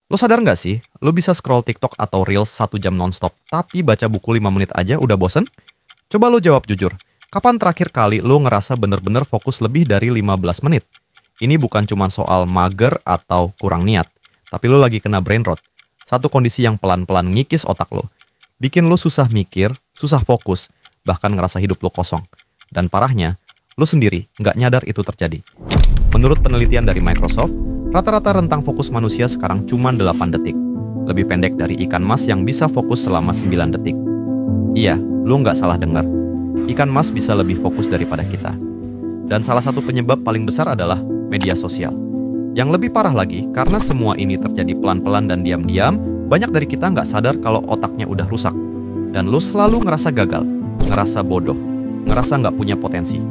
Lo sadar nggak sih, lo bisa scroll TikTok atau Reels 1 jam nonstop, tapi baca buku 5 menit aja udah bosen? Coba lo jawab jujur, kapan terakhir kali lo ngerasa bener-bener fokus lebih dari 15 menit? Ini bukan cuma soal mager atau kurang niat, tapi lo lagi kena brain rot. Satu kondisi yang pelan-pelan ngikis otak lo. Bikin lo susah mikir, susah fokus, bahkan ngerasa hidup lo kosong. Dan parahnya, lo sendiri nggak nyadar itu terjadi. Menurut penelitian dari Microsoft, rata-rata rentang fokus manusia sekarang cuma 8 detik. Lebih pendek dari ikan mas yang bisa fokus selama 9 detik. Iya, lo nggak salah dengar. Ikan mas bisa lebih fokus daripada kita. Dan salah satu penyebab paling besar adalah media sosial. Yang lebih parah lagi, karena semua ini terjadi pelan-pelan dan diam-diam, banyak dari kita nggak sadar kalau otaknya udah rusak. Dan lo selalu ngerasa gagal, ngerasa bodoh, ngerasa nggak punya potensi.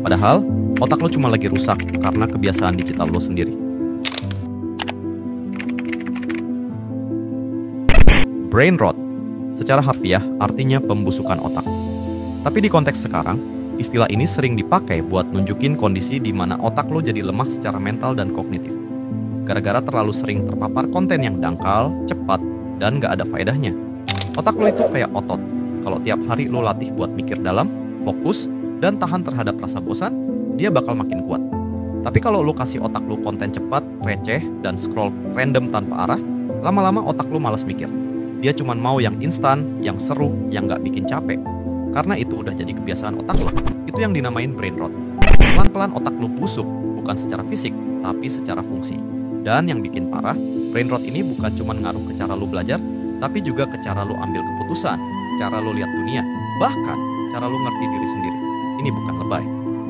Padahal, otak lo cuma lagi rusak karena kebiasaan digital lo sendiri. Brain rot, secara harfiah artinya pembusukan otak. Tapi di konteks sekarang, istilah ini sering dipakai buat nunjukin kondisi di mana otak lo jadi lemah secara mental dan kognitif. Gara-gara terlalu sering terpapar konten yang dangkal, cepat, dan gak ada faedahnya. Otak lo itu kayak otot. Kalau tiap hari lo latih buat mikir dalam, fokus, dan tahan terhadap rasa bosan, dia bakal makin kuat. Tapi kalau lo kasih otak lo konten cepat, receh, dan scroll random tanpa arah, lama-lama otak lo malas mikir. Dia cuma mau yang instan, yang seru, yang gak bikin capek. Karena itu udah jadi kebiasaan otak lo. Itu yang dinamain brain rot. Pelan-pelan otak lo busuk, bukan secara fisik, tapi secara fungsi. Dan yang bikin parah, brain rot ini bukan cuma ngaruh ke cara lo belajar, tapi juga ke cara lo ambil keputusan, cara lo lihat dunia, bahkan cara lo ngerti diri sendiri. Ini bukan lebay.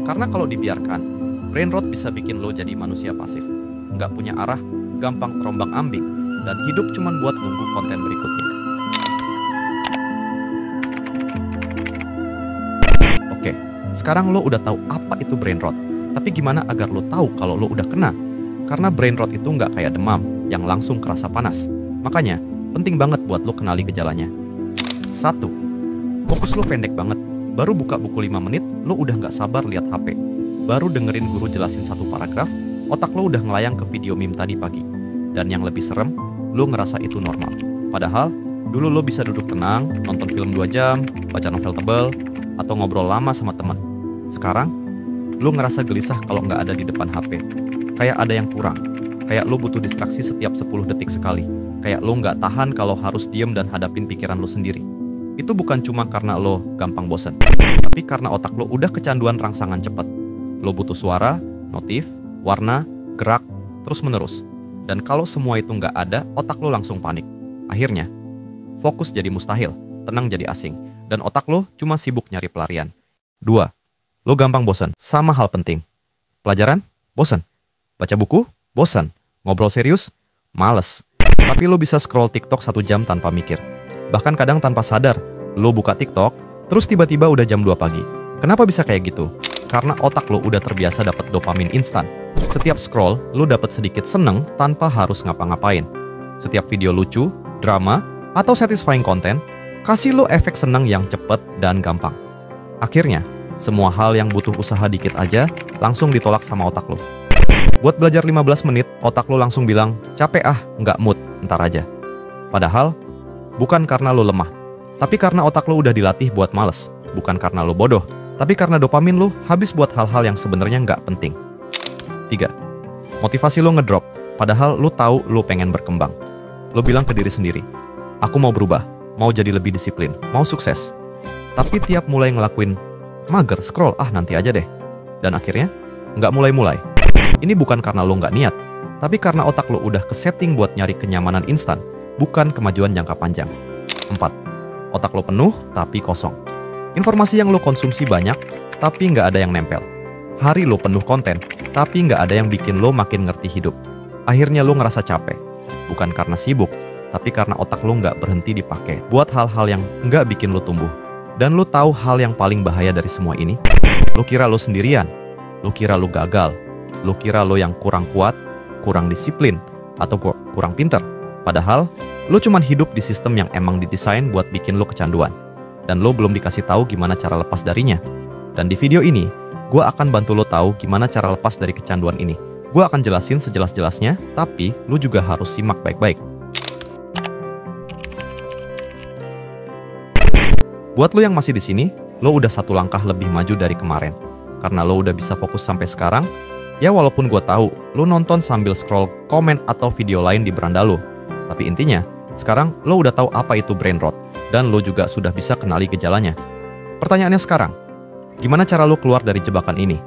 Karena kalau dibiarkan, brain rot bisa bikin lo jadi manusia pasif. Nggak punya arah, gampang terombang-ambing, dan hidup cuma buat nunggu konten berikutnya. Oke, sekarang lo udah tahu apa itu brain rot. Tapi gimana agar lo tahu kalau lo udah kena? Karena brain rot itu nggak kayak demam, yang langsung kerasa panas. Makanya, penting banget buat lo kenali gejalanya. 1. Fokus lo pendek banget. Baru buka buku 5 menit, lo udah nggak sabar lihat HP. Baru dengerin guru jelasin satu paragraf, otak lo udah ngelayang ke video meme tadi pagi. Dan yang lebih serem, lo ngerasa itu normal. Padahal, dulu lo bisa duduk tenang, nonton film 2 jam, baca novel tebal, atau ngobrol lama sama teman. Sekarang, lo ngerasa gelisah kalau nggak ada di depan HP. Kayak ada yang kurang. Kayak lo butuh distraksi setiap 10 detik sekali. Kayak lo nggak tahan kalau harus diem dan hadapin pikiran lo sendiri. Itu bukan cuma karena lo gampang bosan, tapi karena otak lo udah kecanduan rangsangan cepat. Lo butuh suara, notif, warna, gerak, terus-menerus. Dan kalau semua itu nggak ada, otak lo langsung panik. Akhirnya, fokus jadi mustahil, tenang jadi asing, dan otak lo cuma sibuk nyari pelarian. 2. Lo gampang bosan, sama hal penting. Pelajaran? Bosan. Baca buku? Bosan. Ngobrol serius? Males. Tapi lo bisa scroll TikTok 1 jam tanpa mikir. Bahkan kadang tanpa sadar, lo buka TikTok, terus tiba-tiba udah jam 2 pagi. Kenapa bisa kayak gitu? Karena otak lo udah terbiasa dapat dopamin instan. Setiap scroll, lo dapat sedikit seneng tanpa harus ngapa-ngapain. Setiap video lucu, drama, atau satisfying content, kasih lo efek seneng yang cepet dan gampang. Akhirnya, semua hal yang butuh usaha dikit aja, langsung ditolak sama otak lo. Buat belajar 15 menit, otak lo langsung bilang, capek ah, nggak mood, ntar aja. Padahal, bukan karena lo lemah, tapi karena otak lo udah dilatih buat males. Bukan karena lo bodoh, tapi karena dopamin lo habis buat hal-hal yang sebenarnya nggak penting. 3. Motivasi lo ngedrop, padahal lo tahu lo pengen berkembang. Lo bilang ke diri sendiri, aku mau berubah, mau jadi lebih disiplin, mau sukses. Tapi tiap mulai ngelakuin, mager, scroll, ah nanti aja deh. Dan akhirnya, nggak mulai-mulai. Ini bukan karena lo nggak niat, tapi karena otak lo udah kesetting buat nyari kenyamanan instan, bukan kemajuan jangka panjang. 4. Otak lo penuh, tapi kosong. Informasi yang lo konsumsi banyak, tapi nggak ada yang nempel. Hari lo penuh konten, tapi nggak ada yang bikin lo makin ngerti hidup. Akhirnya lo ngerasa capek. Bukan karena sibuk, tapi karena otak lo nggak berhenti dipakai buat hal-hal yang nggak bikin lo tumbuh. Dan lo tahu hal yang paling bahaya dari semua ini? Lo kira lo sendirian. Lo kira lo gagal. Lo kira lo yang kurang kuat, kurang disiplin, atau kurang pinter. Padahal, lo cuma hidup di sistem yang emang didesain buat bikin lo kecanduan. Dan lo belum dikasih tahu gimana cara lepas darinya. Dan di video ini, gue akan bantu lo tahu gimana cara lepas dari kecanduan ini. Gue akan jelasin sejelas-jelasnya, tapi lu juga harus simak baik-baik. Buat lo yang masih di sini, lo udah satu langkah lebih maju dari kemarin. Karena lo udah bisa fokus sampai sekarang, ya walaupun gue tahu lo nonton sambil scroll komen atau video lain di beranda lo. Tapi intinya, sekarang lo udah tahu apa itu brain rot, dan lo juga sudah bisa kenali gejalanya. Pertanyaannya sekarang, gimana cara lo keluar dari jebakan ini?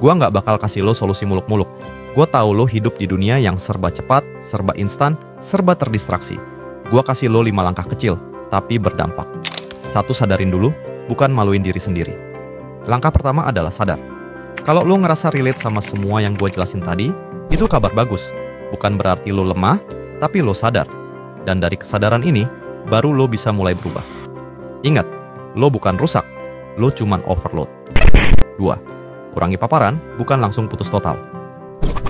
Gue nggak bakal kasih lo solusi muluk-muluk. Gue tahu lo hidup di dunia yang serba cepat, serba instan, serba terdistraksi. Gue kasih lo 5 langkah kecil, tapi berdampak. 1, sadarin dulu, bukan maluin diri sendiri. Langkah pertama adalah sadar. Kalau lo ngerasa relate sama semua yang gue jelasin tadi, itu kabar bagus. Bukan berarti lo lemah, tapi lo sadar. Dan dari kesadaran ini, baru lo bisa mulai berubah. Ingat, lo bukan rusak, lo cuman overload. 2. Kurangi paparan, bukan langsung putus total.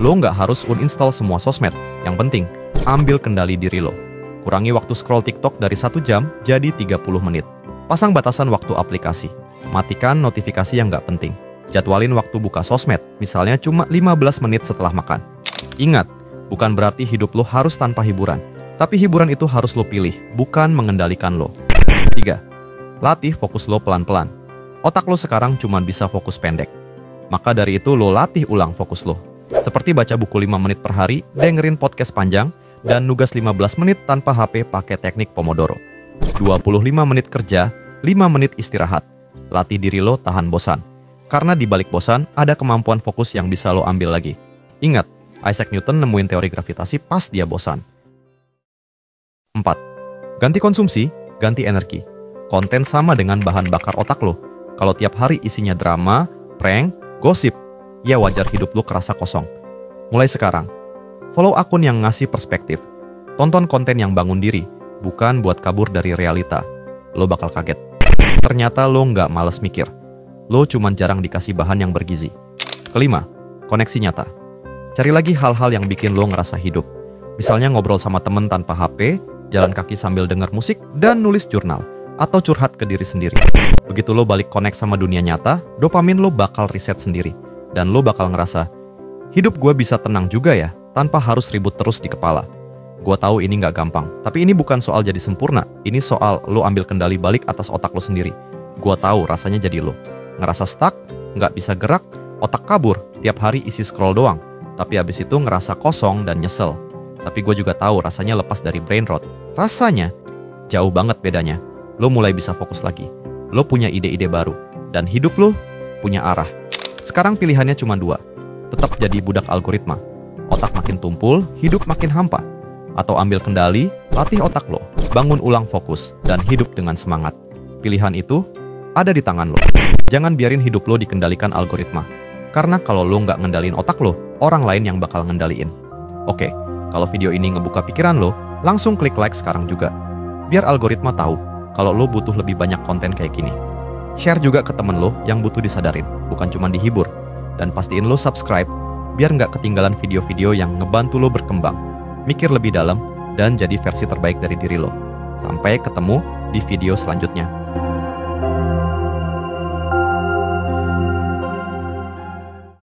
Lo nggak harus uninstall semua sosmed. Yang penting, ambil kendali diri lo. Kurangi waktu scroll TikTok dari 1 jam jadi 30 menit. Pasang batasan waktu aplikasi. Matikan notifikasi yang nggak penting. Jadwalin waktu buka sosmed, misalnya cuma 15 menit setelah makan. Ingat, bukan berarti hidup lo harus tanpa hiburan. Tapi hiburan itu harus lo pilih, bukan mengendalikan lo. 3. Latih fokus lo pelan-pelan. Otak lo sekarang cuma bisa fokus pendek. Maka dari itu lo latih ulang fokus lo. Seperti baca buku 5 menit per hari, dengerin podcast panjang, dan nugas 15 menit tanpa HP pakai teknik Pomodoro. 25 menit kerja, 5 menit istirahat. Latih diri lo tahan bosan. Karena di balik bosan, ada kemampuan fokus yang bisa lo ambil lagi. Ingat, Isaac Newton nemuin teori gravitasi pas dia bosan. 4. Ganti konsumsi, ganti energi. Konten sama dengan bahan bakar otak lo. Kalau tiap hari isinya drama, prank, gosip, ya wajar hidup lo kerasa kosong. Mulai sekarang, follow akun yang ngasih perspektif. Tonton konten yang bangun diri, bukan buat kabur dari realita. Lo bakal kaget. Ternyata lo nggak males mikir. Lo cuman jarang dikasih bahan yang bergizi. 5. Koneksi nyata. Cari lagi hal-hal yang bikin lo ngerasa hidup. Misalnya ngobrol sama temen tanpa HP, jalan kaki sambil denger musik, dan nulis jurnal. Atau curhat ke diri sendiri. Begitu lo balik connect sama dunia nyata, dopamin lo bakal reset sendiri. Dan lo bakal ngerasa, hidup gue bisa tenang juga ya, tanpa harus ribut terus di kepala. Gue tahu ini nggak gampang, tapi ini bukan soal jadi sempurna. Ini soal lo ambil kendali balik atas otak lo sendiri. Gue tahu rasanya jadi lo. Ngerasa stuck, nggak bisa gerak, otak kabur, tiap hari isi scroll doang. Tapi abis itu ngerasa kosong dan nyesel. Tapi gue juga tahu rasanya lepas dari brain rot. Rasanya jauh banget bedanya. Lo mulai bisa fokus lagi. Lo punya ide-ide baru. Dan hidup lo punya arah. Sekarang pilihannya cuma 2. Tetap jadi budak algoritma. Otak makin tumpul, hidup makin hampa. Atau ambil kendali, latih otak lo, bangun ulang fokus, dan hidup dengan semangat. Pilihan itu ada di tangan lo. Jangan biarin hidup lo dikendalikan algoritma. Karena kalau lo nggak ngendaliin otak lo, orang lain yang bakal ngendaliin. Oke, kalau video ini ngebuka pikiran lo, langsung klik like sekarang juga. Biar algoritma tahu kalau lo butuh lebih banyak konten kayak gini. Share juga ke temen lo yang butuh disadarin, bukan cuma dihibur. Dan pastiin lo subscribe, biar nggak ketinggalan video-video yang ngebantu lo berkembang, mikir lebih dalam, dan jadi versi terbaik dari diri lo. Sampai ketemu di video selanjutnya.